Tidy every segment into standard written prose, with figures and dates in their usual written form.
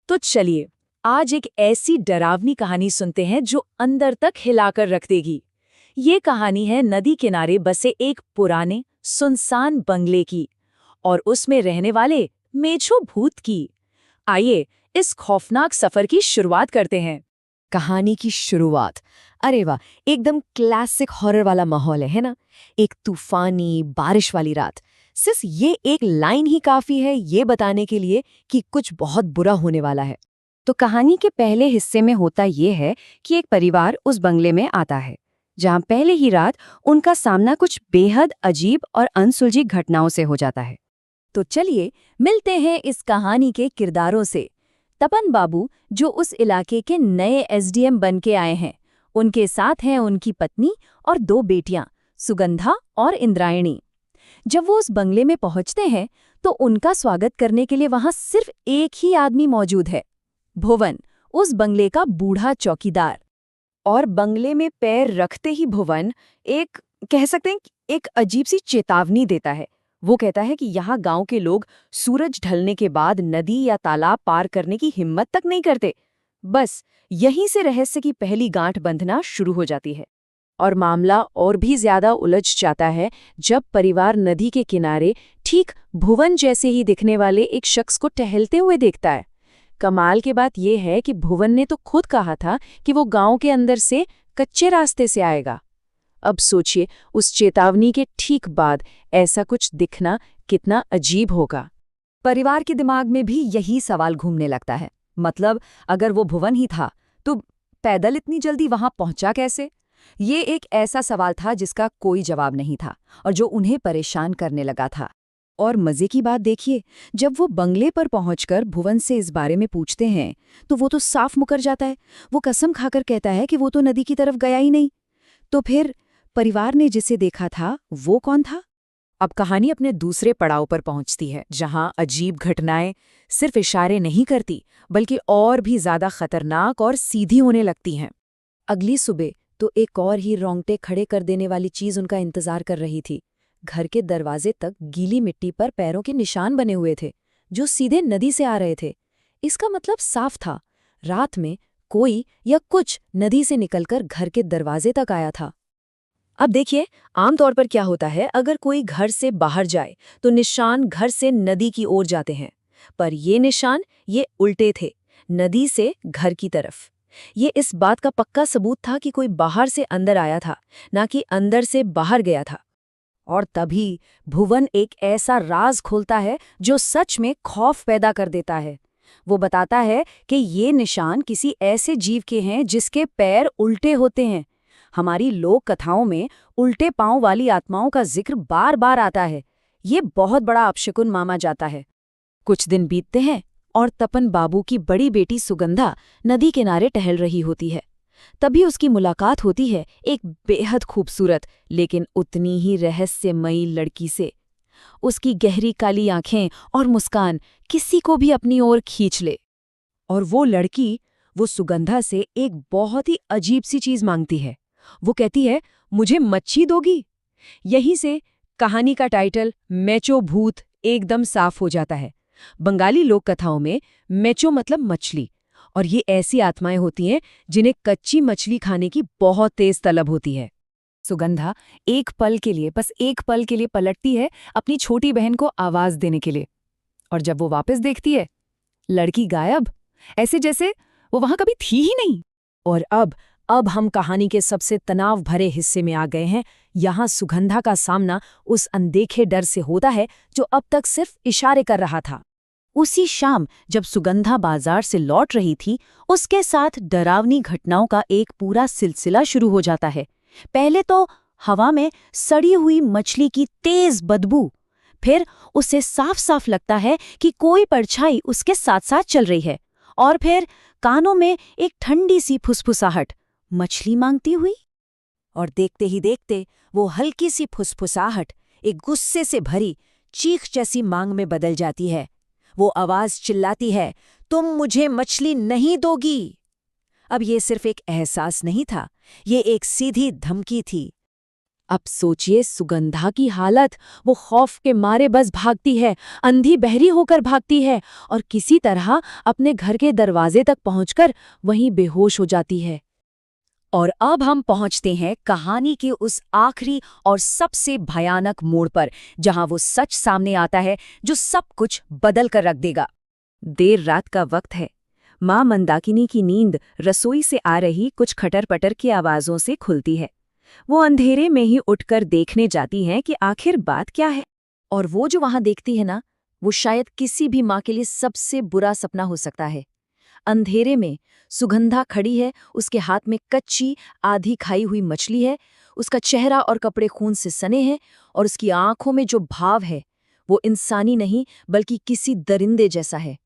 तो चलिए आज एक ऐसी डरावनी कहानी सुनते हैं जो अंदर तक हिलाकर रख देगी। ये कहानी है नदी किनारे बसे एक पुराने सुनसान बंगले की और उसमें रहने वाले मेछो भूत की। आइए इस खौफनाक सफर की शुरुआत करते हैं। कहानी की शुरुआत, अरे वाह, एकदम क्लासिक हॉरर वाला माहौल है ना। एक तूफानी बारिश वाली रात। सिर्फ ये एक लाइन ही काफी है ये बताने के लिए कि कुछ बहुत बुरा होने वाला है। तो कहानी के पहले हिस्से में होता ये है कि एक परिवार उस बंगले में आता है जहां पहले ही रात उनका सामना कुछ बेहद अजीब और अनसुलझी घटनाओं से हो जाता है। तो चलिए मिलते हैं इस कहानी के किरदारों से। तपन बाबू जो उस इलाके के नए एसडीएम बन के आए हैं, उनके साथ हैं उनकी पत्नी और दो बेटियां सुगंधा और इंद्रायणी। जब वो उस बंगले में पहुंचते हैं तो उनका स्वागत करने के लिए वहां सिर्फ एक ही आदमी मौजूद है, भुवन, उस बंगले का बूढ़ा चौकीदार। और बंगले में पैर रखते ही भुवन एक कह सकते हैं कि एक अजीब सी चेतावनी देता है। वो कहता है कि यहाँ गांव के लोग सूरज ढलने के बाद नदी या तालाब पार करने की हिम्मत तक नहीं करते। बस यहीं से रहस्य की पहली गांठ बंधना शुरू हो जाती है। और मामला और भी ज्यादा उलझ जाता है जब परिवार नदी के किनारे ठीक भुवन जैसे ही दिखने वाले एक शख्स को टहलते हुए देखता है। कमाल की बात यह है कि भुवन ने तो खुद कहा था कि वो गांव के अंदर से कच्चे रास्ते से आएगा। अब सोचिए उस चेतावनी के ठीक बाद ऐसा कुछ दिखना कितना अजीब होगा। परिवार के दिमाग में भी यही सवाल घूमने लगता है। मतलब अगर वो भुवन ही था तो पैदल इतनी जल्दी वहां पहुंचा कैसे? ये एक ऐसा सवाल था जिसका कोई जवाब नहीं था और जो उन्हें परेशान करने लगा था। और मजे की बात देखिए, जब वो बंगले पर पहुंचकर भुवन से इस बारे में पूछते हैं तो वो तो साफ मुकर जाता है। वो कसम खाकर कहता है कि वो तो नदी की तरफ गया ही नहीं। तो फिर परिवार ने जिसे देखा था वो कौन था? अब कहानी अपने दूसरे पड़ाव पर पहुंचती है जहां अजीब घटनाएं सिर्फ इशारे नहीं करती बल्कि और भी ज्यादा खतरनाक और सीधी होने लगती हैं। अगली सुबह तो एक और ही रोंगटे खड़े कर देने वाली चीज उनका इंतजार कर रही थी। घर के दरवाजे तक गीली मिट्टी पर पैरों के निशान बने हुए थे जो सीधे नदी से आ रहे थे। इसका मतलब साफ था, रात में कोई या कुछ नदी से निकलकर घर के दरवाजे तक आया था। अब देखिए, आमतौर पर क्या होता है, अगर कोई घर से बाहर जाए तो निशान घर से नदी की ओर जाते हैं, पर ये निशान ये उल्टे थे, नदी से घर की तरफ। ये इस बात का पक्का सबूत था कि कोई बाहर से अंदर आया था, ना कि अंदर से बाहर गया था। और तभी भुवन एक ऐसा राज खोलता है जो सच में खौफ पैदा कर देता है। वो बताता है कि ये निशान किसी ऐसे जीव के हैं जिसके पैर उल्टे होते हैं। हमारी लोक कथाओं में उल्टे पांव वाली आत्माओं का जिक्र बार बार आता है। ये बहुत बड़ा अपशकुन माना जाता है। कुछ दिन बीतते हैं और तपन बाबू की बड़ी बेटी सुगंधा नदी किनारे टहल रही होती है। तभी उसकी मुलाकात होती है एक बेहद खूबसूरत लेकिन उतनी ही रहस्यमयी लड़की से। उसकी गहरी काली आंखें और मुस्कान किसी को भी अपनी ओर खींच ले। और वो लड़की वो सुगंधा से एक बहुत ही अजीब सी चीज मांगती है। वो कहती है, मुझे मच्छी दोगी? यहीं से कहानी का टाइटल मेचो भूत एकदम साफ हो जाता है। बंगाली लोक कथाओं में मेचो मतलब मछली, और ये ऐसी आत्माएं होती हैं जिन्हें कच्ची मछली खाने की बहुत तेज तलब होती है। सुगंधा एक पल के लिए, बस एक पल के लिए पलटती है अपनी छोटी बहन को आवाज देने के लिए, और जब वो वापस देखती है, लड़की गायब, ऐसे जैसे वो वहां कभी थी ही नहीं। और अब हम कहानी के सबसे तनाव भरे हिस्से में आ गए हैं। यहाँ सुगंधा का सामना उस अनदेखे डर से होता है जो अब तक सिर्फ इशारे कर रहा था। उसी शाम जब सुगंधा बाजार से लौट रही थी, उसके साथ डरावनी घटनाओं का एक पूरा सिलसिला शुरू हो जाता है। पहले तो हवा में सड़ी हुई मछली की तेज बदबू, फिर उसे साफ साफ लगता है कि कोई परछाई उसके साथ साथ चल रही है, और फिर कानों में एक ठंडी सी फुसफुसाहट, मछली मांगती हुई। और देखते ही देखते वो हल्की सी फुसफुसाहट एक गुस्से से भरी चीख जैसी मांग में बदल जाती है। वो आवाज चिल्लाती है, तुम मुझे मछली नहीं दोगी। अब ये सिर्फ एक एहसास नहीं था, ये एक सीधी धमकी थी। अब सोचिए सुगंधा की हालत। वो खौफ के मारे बस भागती है, अंधी बहरी होकर भागती है और किसी तरह अपने घर के दरवाजे तक पहुंचकर वहीं बेहोश हो जाती है। और अब हम पहुंचते हैं कहानी के उस आखिरी और सबसे भयानक मोड़ पर, जहां वो सच सामने आता है जो सब कुछ बदल कर रख देगा। देर रात का वक्त है। माँ मंदाकिनी की नींद रसोई से आ रही कुछ खटर-पटर की आवाज़ों से खुलती है। वो अंधेरे में ही उठकर देखने जाती हैं कि आखिर बात क्या है। और वो जो वहां देखती है ना, वो शायद किसी भी माँ के लिए सबसे बुरा सपना हो सकता है। अंधेरे में सुगंधा खड़ी है, उसके हाथ में कच्ची आधी खाई हुई मछली है, उसका चेहरा और कपड़े खून से सने हैं और उसकी आंखों में जो भाव है वो इंसानी नहीं बल्कि किसी दरिंदे जैसा है।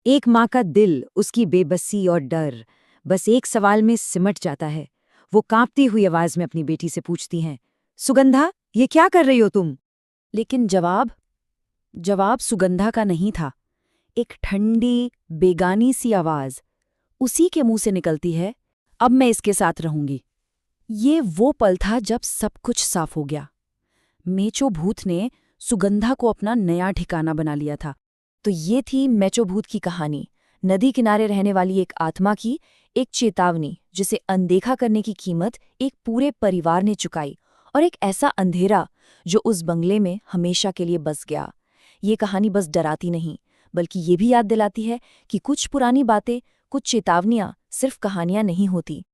एक माँ का दिल, उसकी बेबसी और डर बस एक सवाल में सिमट जाता है। वो कांपती हुई आवाज में अपनी बेटी से पूछती हैं, सुगंधा, ये क्या कर रही हो तुम? लेकिन जवाब सुगंधा का नहीं था। एक ठंडी, बेगानी सी आवाज उसी के मुंह से निकलती है, अब मैं इसके साथ रहूंगी। ये वो पल था जब सब कुछ साफ हो गया। मेचो भूत ने सुगंधा को अपना नया ठिकाना बना लिया था। तो ये थी मेचो भूत की कहानी, नदी किनारे रहने वाली एक आत्मा की, एक चेतावनी जिसे अनदेखा करने की कीमत एक पूरे परिवार ने चुकाई, और एक ऐसा अंधेरा जो उस बंगले में हमेशा के लिए बस गया। ये कहानी बस डराती नहीं, बल्कि ये भी याद दिलाती है कि कुछ पुरानी बातें, कुछ चेतावनियां सिर्फ कहानियां नहीं होती,